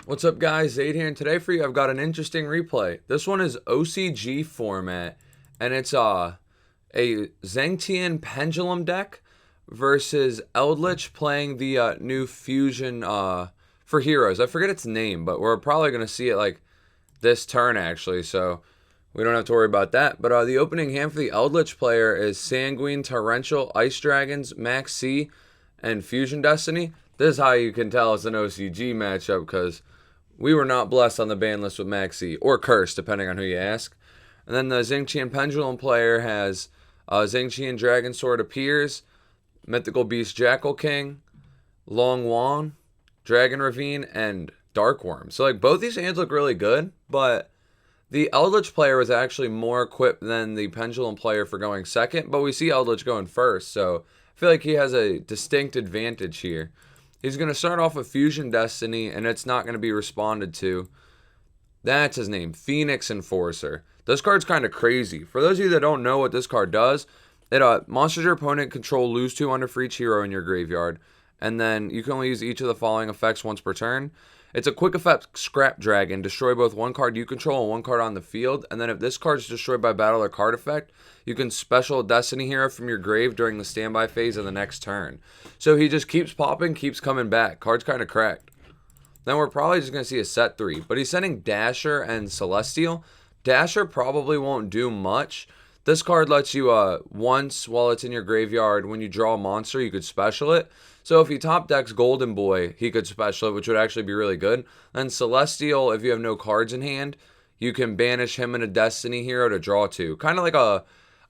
What's up, guys? Zaid here, and today for you I've got an interesting replay. This one is OCG format, and it's a XiangJian Pendulum deck versus Eldlich playing the new fusion for heroes. I forget its name, but we're probably going to see it like this turn actually, so we don't have to worry about that. But the opening hand for the Eldlich player is Sanguine, Torrential, Ice Dragons, Max C, and Fusion Destiny. This is how you can tell it's an OCG matchup, because we were not blessed on the ban list with Max C, or cursed, depending on who you ask. And then the XiangJian Pendulum player has XiangJian Dragon Sword Appears, Mythical Beast Jackal King, Long Wan, Dragon Ravine, and Dark Worm. So like both these hands look really good, but the Eldlich player was actually more equipped than the Pendulum player for going second, but we see Eldlich going first, so I feel like he has a distinct advantage here. He's going to start off with Fusion Destiny, and it's not going to be responded to. That's his name, Phoenix Enforcer. This card's kind of crazy. For those of you that don't know what this card does, it monsters your opponent control lose 2 under for each hero in your graveyard, and then you can only use each of the following effects once per turn. It's a quick effect Scrap Dragon. Destroy both one card you control and one card on the field. And then if this card is destroyed by battle or card effect, you can special Destiny Hero from your grave during the standby phase of the next turn. So he just keeps popping, keeps coming back. Card's kind of cracked. Then we're probably just going to see a set 3. But he's sending Dasher and Celestial. Dasher probably won't do much. This card lets you, once while it's in your graveyard, when you draw a monster, you could special it. So if he top decks Golden Boy, he could special it, which would actually be really good. Then Celestial, if you have no cards in hand, you can banish him and a Destiny Hero to draw 2. Kind of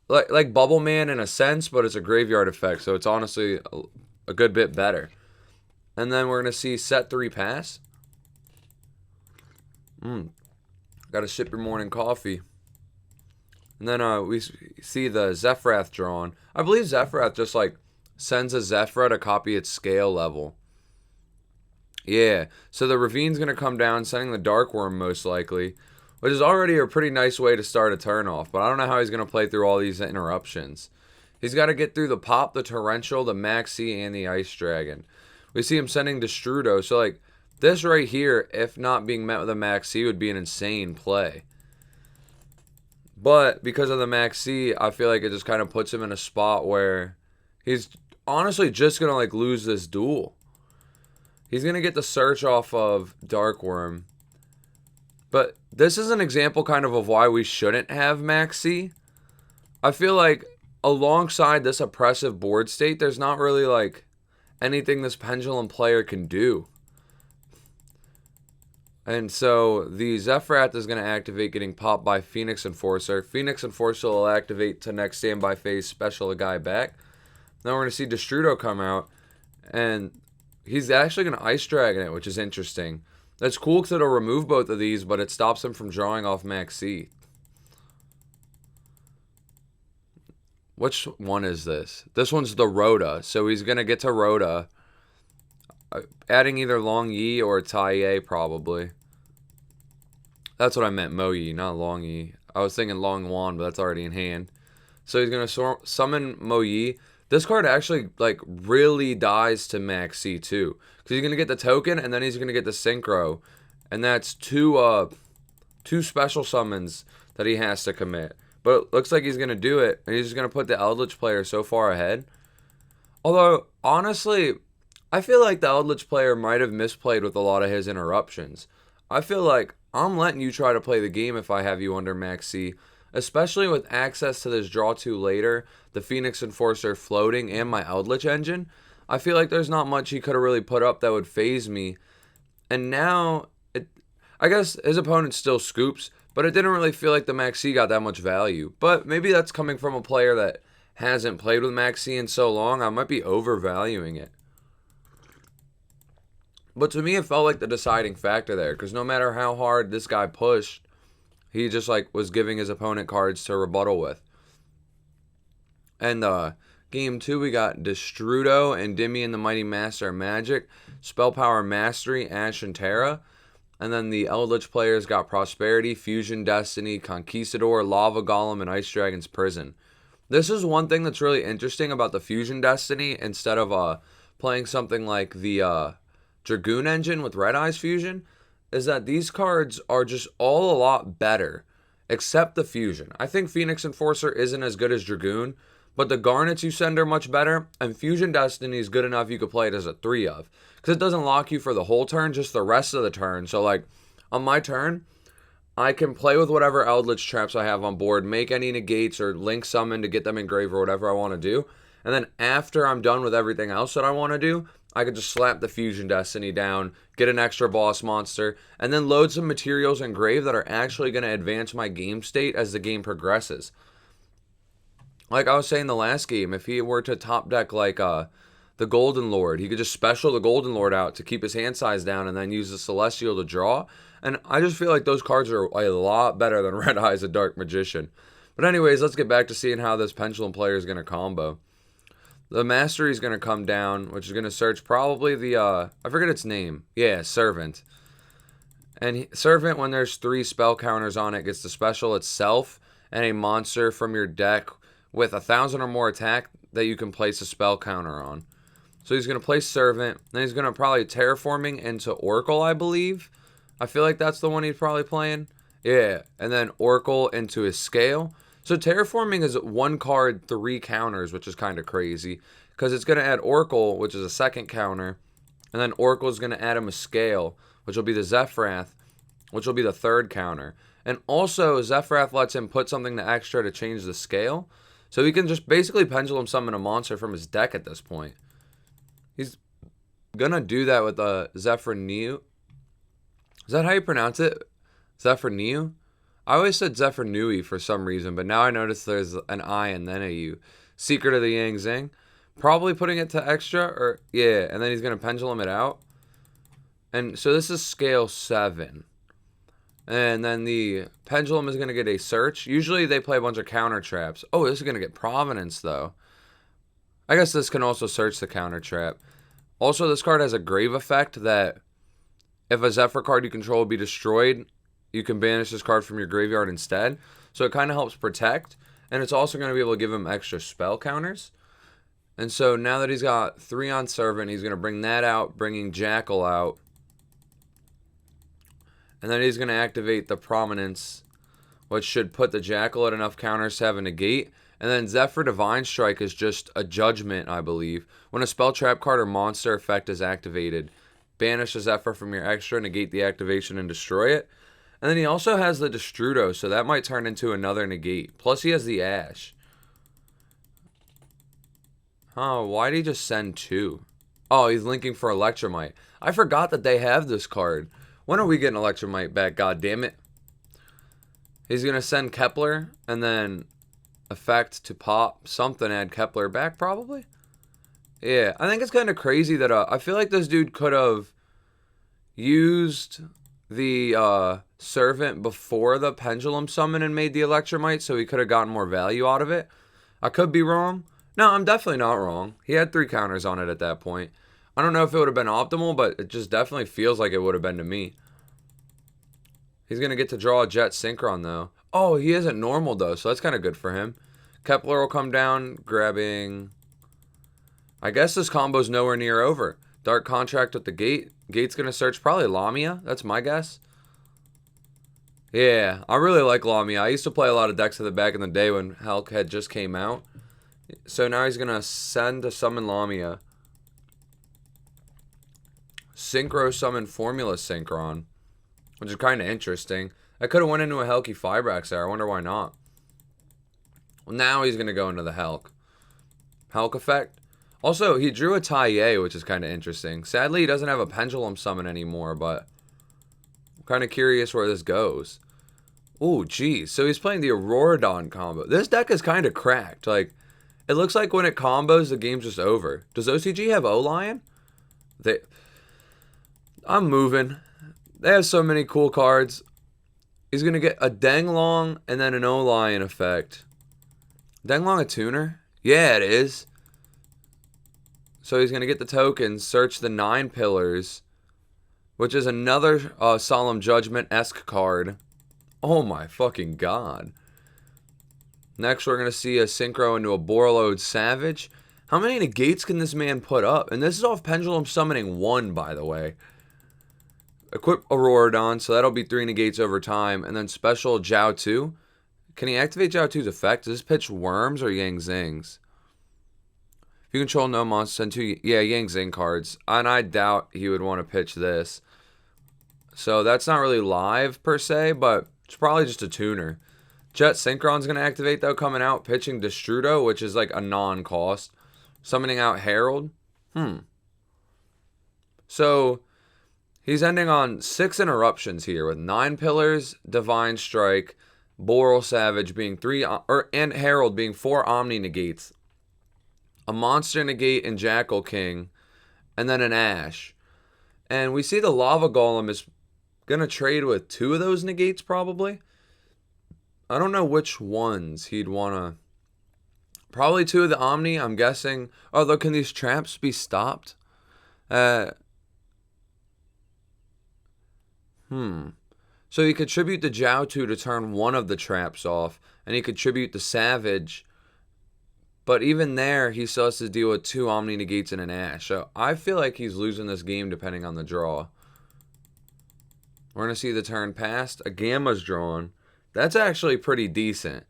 like Bubble Man in a sense, but it's a graveyard effect, so it's honestly a good bit better. And then we're going to see set 3 pass. Got to sip your morning coffee. And then we see the Zephyrath drawn. I believe Zephyrath just like sends a Zephyra to copy its scale level. Yeah, so the Ravine's going to come down, sending the Dark Worm most likely, which is already a pretty nice way to start a turn off, but I don't know how he's going to play through all these interruptions. He's got to get through the Pop, the Torrential, the Maxi, and the Ice Dragon. We see him sending Destrudo, so like this right here, if not being met with a Maxi, would be an insane play. But because of the Maxi, I feel like it just kind of puts him in a spot where he's honestly just going to like lose this duel. He's going to get the search off of Dark Worm. But this is an example kind of why we shouldn't have Maxi. I feel like alongside this oppressive board state, there's not really like anything this Pendulum player can do. And so the Zephyrath is going to activate, getting popped by Phoenix Enforcer. Phoenix Enforcer will activate to next standby phase, special a guy back. Then we're going to see Destrudo come out, and he's actually going to Ice Dragon it, which is interesting. That's cool because it'll remove both of these, but it stops him from drawing off Max C. Which one is this? This one's the Rhoda, so he's going to get to Rhoda, adding either Long Yi or Tai Ye probably. That's what I meant, Mo Yi, not Long Yi. I was thinking Long Wan, but that's already in hand. So he's going to summon Mo Yi. This card actually like really dies to Max C too, because he's going to get the token and then he's going to get the Synchro. And that's two special summons that he has to commit. But it looks like he's going to do it, and he's just going to put the Eldlich player so far ahead. Although, honestly, I feel like the Eldlich player might have misplayed with a lot of his interruptions. I feel like I'm letting you try to play the game if I have you under Max C, especially with access to this draw 2 later, the Phoenix Enforcer floating, and my Eldlich engine. I feel like there's not much he could have really put up that would phase me. And now, I guess his opponent still scoops, but it didn't really feel like the Max C got that much value. But maybe that's coming from a player that hasn't played with Max C in so long. I might be overvaluing it. But to me, it felt like the deciding factor there, because no matter how hard this guy pushed, he just like was giving his opponent cards to rebuttal with. And game 2, we got Destrudo, Endymion the Mighty Master of Magic, Spell Power Mastery, Ash and Terra. And then the Eldlich players got Prosperity, Fusion Destiny, Conquistador, Lava Golem, and Ice Dragon's Prison. This is one thing that's really interesting about the Fusion Destiny. Instead of playing something like the Dragoon engine with Red Eyes Fusion, is that these cards are just all a lot better, except the Fusion. I think Phoenix Enforcer isn't as good as Dragoon, but the Garnets you send are much better, and Fusion Destiny is good enough you could play it as a 3 of. Because it doesn't lock you for the whole turn, just the rest of the turn. So, like, on my turn, I can play with whatever Eldlich traps I have on board, make any negates or link summon to get them engraved or whatever I want to do. And then after I'm done with everything else that I want to do, I could just slap the Fusion Destiny down, get an extra boss monster, and then load some materials engraved that are actually going to advance my game state as the game progresses. Like I was saying the last game, if he were to top deck like the Golden Lord, he could just special the Golden Lord out to keep his hand size down and then use the Celestial to draw. And I just feel like those cards are a lot better than Red Eyes a Dark Magician. But anyways, let's get back to seeing how this Pendulum player is going to combo. The Mastery is going to come down, which is going to search probably the, I forget its name. Yeah, Servant. And Servant, when there's 3 spell counters on it, gets the special itself and a monster from your deck with 1,000 or more attack that you can place a spell counter on. So he's going to place Servant, then he's going to probably Terraforming into Oracle, I believe. I feel like that's the one he's probably playing. Yeah, and then Oracle into his Scale. So Terraforming is 1 card, 3 counters, which is kind of crazy. Because it's going to add Oracle, which is a 2nd counter. And then Oracle is going to add him a Scale, which will be the Zephyrath, which will be the 3rd counter. And also, Zephyrath lets him put something to extra to change the Scale. So he can just basically Pendulum summon a monster from his deck at this point. He's going to do that with a Zephyr-Neo. Is that how you pronounce it? Zephyr-Neo? I always said Zephyr-Nui for some reason, but now I notice there's an I and then a U. Secret of the Yang Zing. Probably putting it to extra, or yeah, and then he's going to Pendulum it out. And so this is Scale 7. And then the Pendulum is going to get a Search. Usually they play a bunch of counter traps. Oh, this is going to get Provenance, though. I guess this can also search the counter trap. Also, this card has a Grave effect that if a Zephyr card you control be destroyed, you can banish this card from your graveyard instead. So it kind of helps protect. And it's also going to be able to give him extra spell counters. And so now that he's got 3 on Servant, he's going to bring that out, bringing Jackal out. And then he's going to activate the Prominence, which should put the Jackal at enough counters to have a negate. And then Zephyr Divine Strike is just a judgment, I believe. When a spell trap card or monster effect is activated, banish a Zephyr from your extra, negate the activation, and destroy it. And then he also has the Destrudo, so that might turn into another negate. Plus he has the Ash. Oh, why did he just send 2? Oh, he's linking for Electromite. I forgot that they have this card. When are we getting Electromite back? God damn it. He's going to send Kepler and then effect to pop something, add Kepler back probably. Yeah, I think it's kind of crazy that I feel like this dude could have used the Servant before the Pendulum summon and made the Electromite, so he could have gotten more value out of it. I could be wrong. No, I'm definitely not wrong. He had 3 counters on it at that point. I don't know if it would have been optimal, but it just definitely feels like it would have been to me. He's going to get to draw a Jet Synchron, though. Oh, he isn't normal, though, so that's kind of good for him. Kepler will come down, grabbing... I guess this combo's nowhere near over. Dark Contract with the Gate. Gate's going to search probably Lamia. That's my guess. Yeah, I really like Lamia. I used to play a lot of decks of the back in the day when Hulk had just came out. So now he's going to send to summon Lamia. Synchro summon Formula Synchron, which is kind of interesting. I could have went into a Helky Fibrax there. I wonder why not. Well, now he's going to go into the Hulk. Hulk effect. Also, he drew a Taiye, which is kind of interesting. Sadly, he doesn't have a Pendulum summon anymore, but I'm kind of curious where this goes. Ooh, geez. So he's playing the Auroradon combo. This deck is kind of cracked. Like, it looks like when it combos, the game's just over. Does OCG have O-Lion? I'm moving. They have so many cool cards. He's going to get a Denglong and then an O-Lion effect. Denglong a tuner? Yeah, it is. So he's going to get the tokens, search the 9 pillars, which is another Solemn Judgment-esque card. Oh my fucking god. Next, we're going to see a Synchro into a Borreload Savage. How many negates can this man put up? And this is off Pendulum summoning 1, by the way. Equip Auroradon, so that'll be 3 negates over time. And then special Jiao 2. Can he activate Jiao 2's effect? Does this pitch Worms or Yang Zings? If you control no monster, send 2, yeah, Yang Zing cards. And I doubt he would want to pitch this. So that's not really live per se, but it's probably just a tuner. Jet Synchron's going to activate though, coming out, pitching Destrudo, which is like a non-cost. Summoning out Herald. So he's ending on 6 interruptions here with 9 pillars, Divine Strike, Boral Savage being 3, and Herald being 4 Omni negates, a Monster negate in Jackal King, and then an Ash. And we see the Lava Golem is going to trade with 2 of those negates probably. I don't know which ones he'd want to. Probably 2 of the Omni, I'm guessing. Although, can these traps be stopped? So he could tribute the Jiao 2 to turn 1 of the traps off. And he could tribute the Savage. But even there, he still has to deal with 2 Omni negates and an Ash. So I feel like he's losing this game depending on the draw. We're going to see the turn passed. A Gamma's drawn. That's actually pretty decent.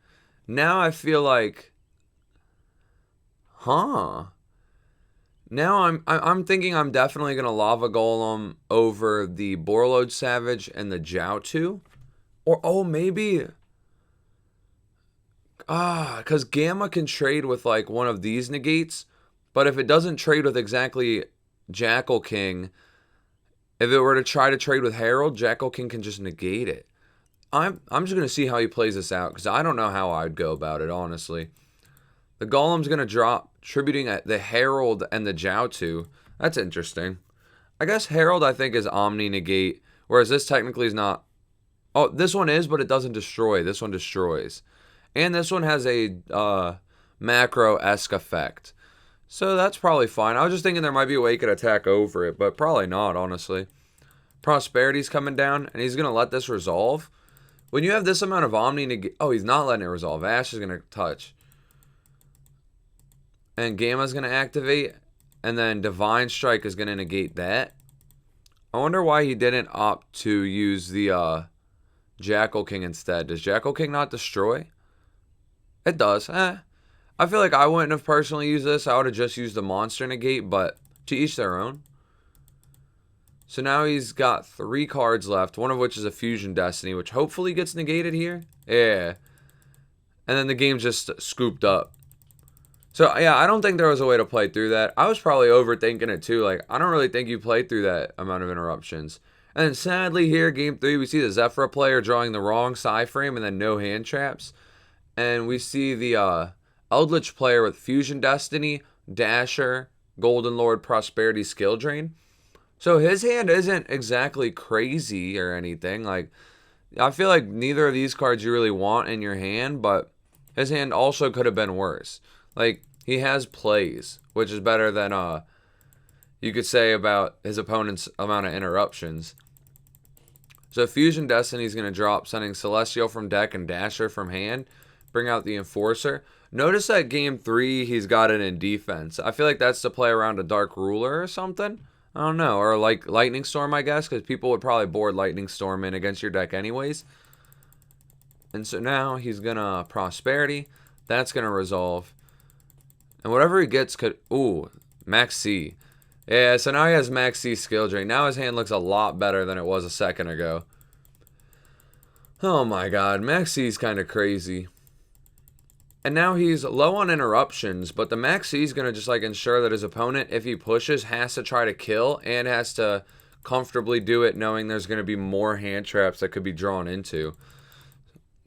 Now I feel like, now I'm thinking I'm definitely gonna Lava Golem over the Borreload Savage and the Jiao 2, or maybe because Gamma can trade with like one of these negates, but if it doesn't trade with exactly Jackal King, if it were to try to trade with Herald, Jackal King can just negate it. I'm just going to see how he plays this out, because I don't know how I'd go about it, honestly. The Golem's going to drop, tributing at the Herald and the Jiao 2. That's interesting. I guess Herald, I think, is Omni negate, whereas this technically is not. Oh, this one is, but it doesn't destroy. This one destroys. And this one has a macro-esque effect. So that's probably fine. I was just thinking there might be a way he could attack over it, but probably not, honestly. Prosperity's coming down, and he's going to let this resolve. When you have this amount of Omni... Oh, he's not letting it resolve. Ash is going to touch. And Gamma's going to activate. And then Divine Strike is going to negate that. I wonder why he didn't opt to use the Jackal King instead. Does Jackal King not destroy? It does. I feel like I wouldn't have personally used this. I would have just used the Monster negate. But to each their own. So now he's got 3 cards left, one of which is a Fusion Destiny, which hopefully gets negated here. Yeah. And then the game's just scooped up. So, yeah, I don't think there was a way to play through that. I was probably overthinking it, too. Like, I don't really think you played through that amount of interruptions. And then, sadly, here, Game 3, we see the Zephyra player drawing the wrong side frame and then no hand traps. And we see the Eldlich player with Fusion Destiny, Dasher, Golden Lord, Prosperity, Skill Drain. So his hand isn't exactly crazy or anything. Like, I feel like neither of these cards you really want in your hand, but his hand also could have been worse. Like, he has plays, which is better than you could say about his opponent's amount of interruptions. So Fusion Destiny is going to drop, sending Celestial from deck and Dasher from hand. Bring out the Enforcer. Notice that Game 3, he's got it in defense. I feel like that's to play around a Dark Ruler or something. I don't know, or like Lightning Storm, I guess, because people would probably board Lightning Storm in against your deck anyways. And so now he's going to Prosperity. That's going to resolve. And whatever he gets could... Ooh, Max C. Yeah, so now he has Max C Skill Drain. Now his hand looks a lot better than it was a second ago. Oh my god, Max C is kind of crazy. And now he's low on interruptions, but the Max C is going to just like ensure that his opponent, if he pushes, has to try to kill and has to comfortably do it knowing there's going to be more hand traps that could be drawn into.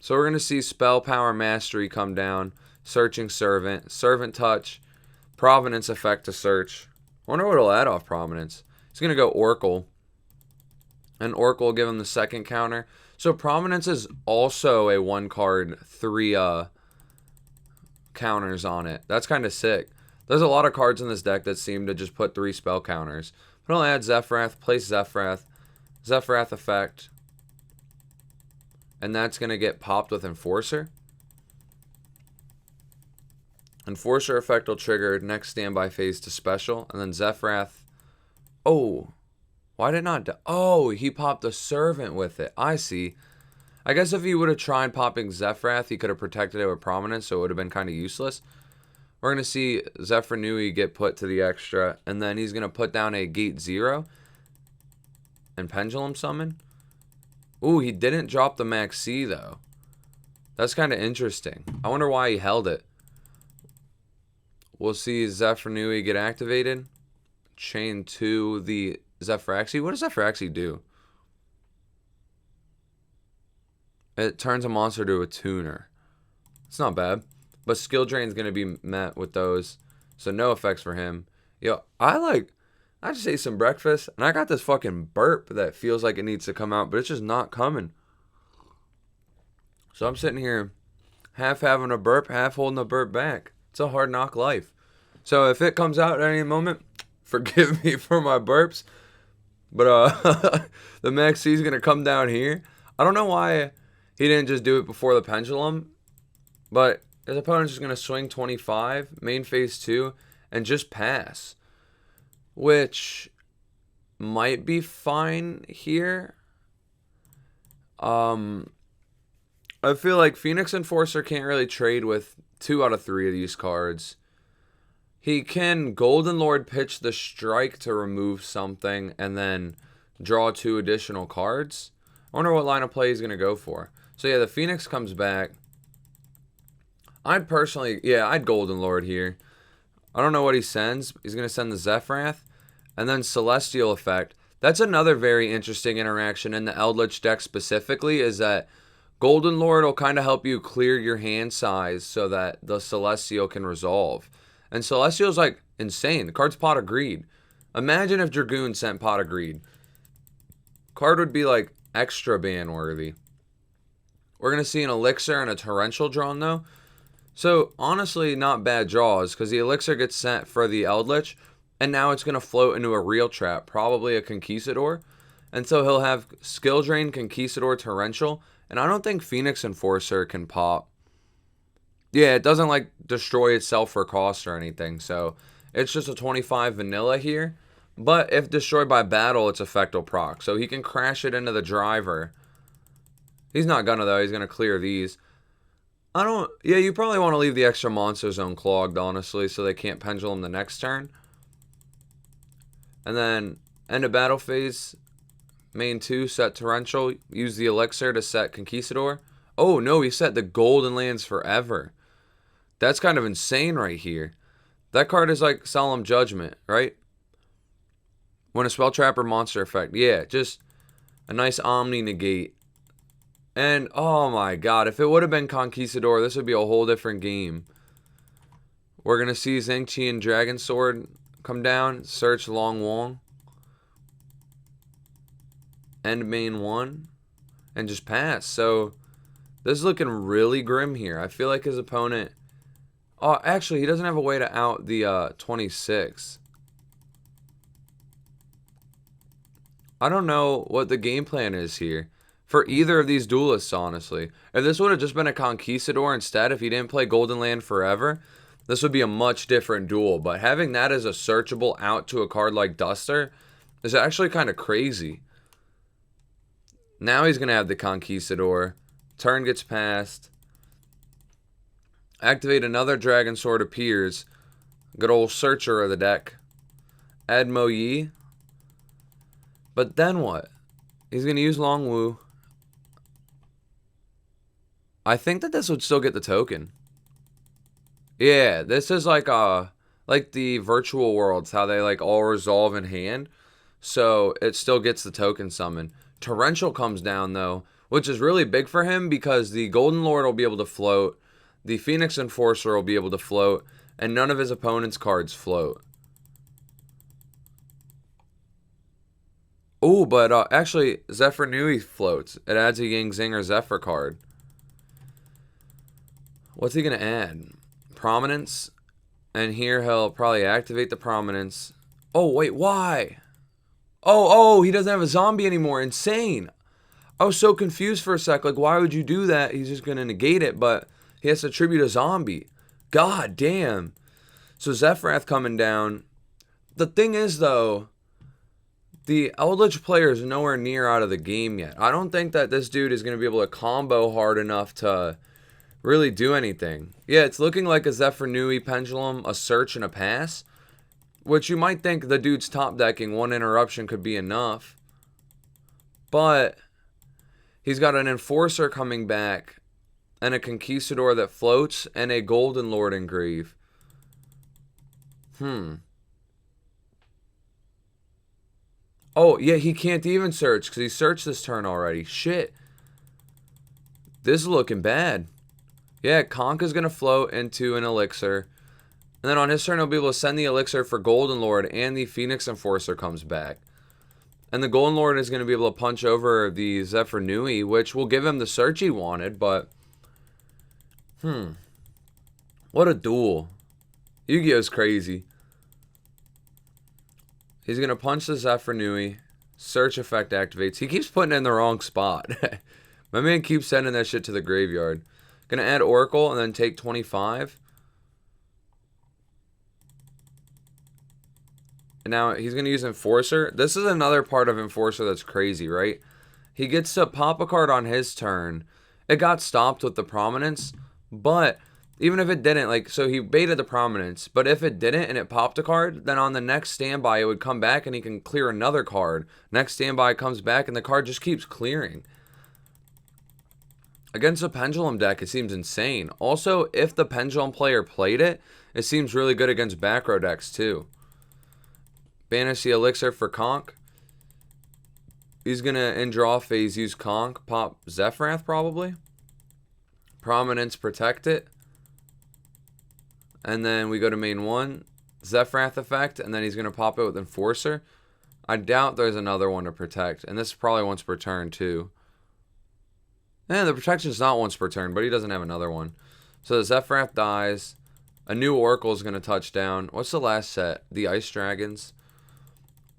So we're going to see Spell Power Mastery come down, Searching Servant, Servant Touch, Provenance effect to search. I wonder what it'll add off Provenance. He's going to go Oracle. And Oracle will give him the second counter. So Provenance is also a 1-card, 3 counters on it. That's kind of sick. There's a lot of cards in this deck that seem to just put 3 spell counters. But I'll add Zephyrath, place Zephyrath, Zephyrath effect, and that's going to get popped with Enforcer. Enforcer effect will trigger next standby phase to special, and then Zephyrath. Oh, Why did it not? Oh, he popped a servant with it. I see. I guess if he would have tried popping Zephyrath, he could have protected it with Prominence, so it would have been kind of useless. We're going to see Zephyr Nui get put to the extra, and then he's going to put down a Gate 0 and Pendulum Summon. Ooh, he didn't drop the Max C, though. That's kind of interesting. I wonder why he held it. We'll see Zephyr Nui get activated. Chain to the Zephyraxi. What does Zephyraxi do? It turns a monster to a tuner. It's not bad. But skill drain is going to be met with those. So no effects for him. Yo, I just ate some breakfast. And I got this fucking burp that feels like it needs to come out. But it's just not coming. So I'm sitting here half having a burp, half holding the burp back. It's a hard knock life. So if it comes out at any moment, forgive me for my burps. But the Max C is going to come down here. I don't know why he didn't just do it before the Pendulum. But his opponent's just going to swing 25, main phase 2, and just pass. Which might be fine here. I feel like Phoenix Enforcer can't really trade with 2 out of 3 of these cards. He can Golden Lord pitch the strike to remove something and then draw 2 additional cards. I wonder what line of play he's going to go for. So yeah, the Phoenix comes back. I'd Golden Lord here. I don't know what he sends. He's going to send the Zephyrath. And then Celestial Effect. That's another very interesting interaction in the Eldlich deck specifically, is that Golden Lord will kind of help you clear your hand size so that the Celestial can resolve. And Celestial's like insane. The card's Pot of Greed. Imagine if Dragoon sent Pot of Greed. Card would be like extra ban worthy. We're going to see an Elixir and a Torrential drawn though. So honestly, not bad draws because the Elixir gets sent for the Eldlich. And now it's going to float into a real trap, probably a Conquistador. And so he'll have Skill Drain, Conquistador, Torrential. And I don't think Phoenix Enforcer can pop. Yeah, it doesn't like destroy itself for cost or anything. So it's just a 25 vanilla here. But if destroyed by battle, its effect will proc. So he can crash it into the driver. He's not gonna though. He's gonna clear these. Yeah, you probably want to leave the extra monster zone clogged, honestly, so they can't Pendulum the next turn. And then end of battle phase. Main 2, set Torrential. Use the Elixir to set Conquistador. Oh, no, he set the Golden Lands forever. That's kind of insane right here. That card is like Solemn Judgment, right? When a spell trap or monster effect. Yeah, just a nice Omni negate. And, oh my god, if it would have been Conquistador, this would be a whole different game. We're going to see XiangJian Dragon Sword come down. Search Long Wong. End main 1. And just pass. So, this is looking really grim here. I feel like his opponent... Oh, actually, he doesn't have a way to out the 26. I don't know what the game plan is here for either of these duelists, honestly. If this would have just been a Conquistador instead, if he didn't play Golden Land forever, this would be a much different duel. But having that as a searchable out to a card like Duster is actually kind of crazy. Now he's going to have the Conquistador. Turn gets passed. Activate another Dragon Sword appears. Good old searcher of the deck. Add Mo Yi. But then what? He's going to use Long Wu. I think that this would still get the token. Yeah, this is like the virtual worlds, how they like all resolve in hand. So it still gets the token summon. Torrential comes down though, which is really big for him because the Golden Lord will be able to float. The Phoenix Enforcer will be able to float. And none of his opponent's cards float. Oh, but actually, Zephyr Nui floats. It adds a Yang Zinger Zephyr card. What's he going to add? Prominence. And here he'll probably activate the Prominence. Oh, wait, why? Oh, he doesn't have a zombie anymore. Insane. I was so confused for a sec. Like, why would you do that? He's just going to negate it, but he has to tribute a zombie. God damn. So Zephyrath coming down. The thing is, though, The Eldlich player is nowhere near out of the game yet. I don't think that this dude is going to be able to combo hard enough to really do anything. Yeah, it's looking like a Zephyr Nui Pendulum, a search, and a pass, which you might think the dude's top decking one interruption could be enough. But he's got an Enforcer coming back, and a Conquistador that floats, and a Golden Lord Engrave. Oh, yeah, he can't even search because he searched this turn already. Shit. This is looking bad. Yeah, Conk is going to float into an Elixir. And then on his turn, he'll be able to send the Elixir for Golden Lord, and the Phoenix Enforcer comes back. And the Golden Lord is going to be able to punch over the Zephyr Nui, which will give him the search he wanted, but... What a duel. Yu-Gi-Oh's crazy. He's going to punch the Zephyr Nui. Search effect activates. He keeps putting it in the wrong spot. My man keeps sending that shit to the graveyard. Going to add Oracle and then take 25. And now he's going to use Enforcer. This is another part of Enforcer that's crazy, right? He gets to pop a card on his turn. It got stopped with the Prominence, but even if it didn't, like, so he baited the Prominence, but if it didn't and it popped a card, then on the next standby it would come back and he can clear another card. Next standby comes back and the card just keeps clearing. Against a Pendulum deck, it seems insane. Also, if the Pendulum player played it, it seems really good against back row decks too. Banish the Elixir for Conk. He's going to, in draw phase, use Conk. Pop Zephyrath, probably. Prominence, protect it. And then we go to main 1. Zephyrath effect. And then he's going to pop it with Enforcer. I doubt there's another one to protect. And this is probably once per turn, too. And the protection's not once per turn, but he doesn't have another one. So the Zephyrath dies. A new Oracle is going to touch down. What's the last set? The Ice Dragons.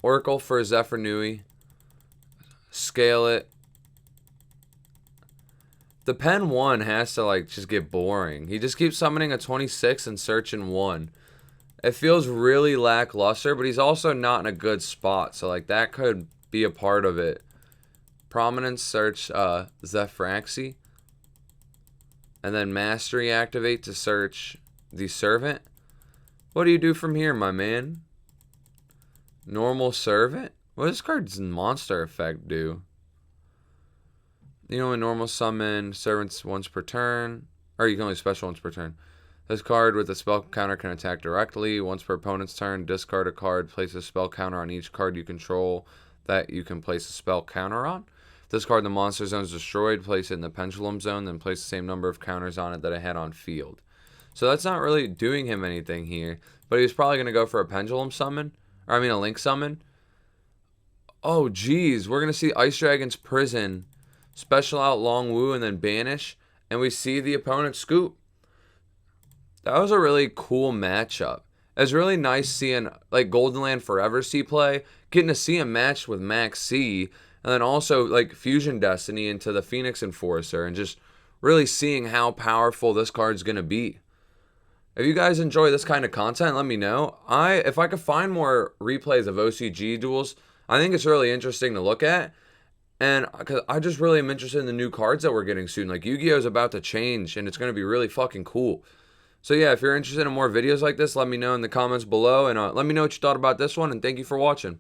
Oracle for Zephyr Nui. Scale it. The Pen 1 has to, like, just get boring. He just keeps summoning a 26 and searching 1. It feels really lackluster, but he's also not in a good spot. So, like, that could be a part of it. Prominence, search Zephyraxi. And then Mastery activate to search the Servant. What do you do from here, my man? Normal Servant? What does this card's monster effect do? You can only normal summon servants once per turn. Or you can only special once per turn. This card with a spell counter can attack directly. Once per opponent's turn, discard a card. Place a spell counter on each card you control that you can place a spell counter on. If this card in the monster zone is destroyed, place it in the Pendulum zone. Then place the same number of counters on it that it had on field. So that's not really doing him anything here. But he was probably going to go for a Pendulum summon. Or I mean a Link summon. Oh, geez. We're going to see Ice Dragon's Prison. Special out Long Wu and then banish. And we see the opponent scoop. That was a really cool matchup. It's really nice seeing like Golden Land Forever C play. Getting to see him matched with Max C. And then also like Fusion Destiny into the Phoenix Enforcer. And just really seeing how powerful this card's going to be. If you guys enjoy this kind of content, let me know. If I could find more replays of OCG duels, I think it's really interesting to look at. And because I just really am interested in the new cards that we're getting soon. Like Yu-Gi-Oh is about to change and it's going to be really fucking cool. So yeah, if you're interested in more videos like this, let me know in the comments below. And let me know what you thought about this one. And thank you for watching.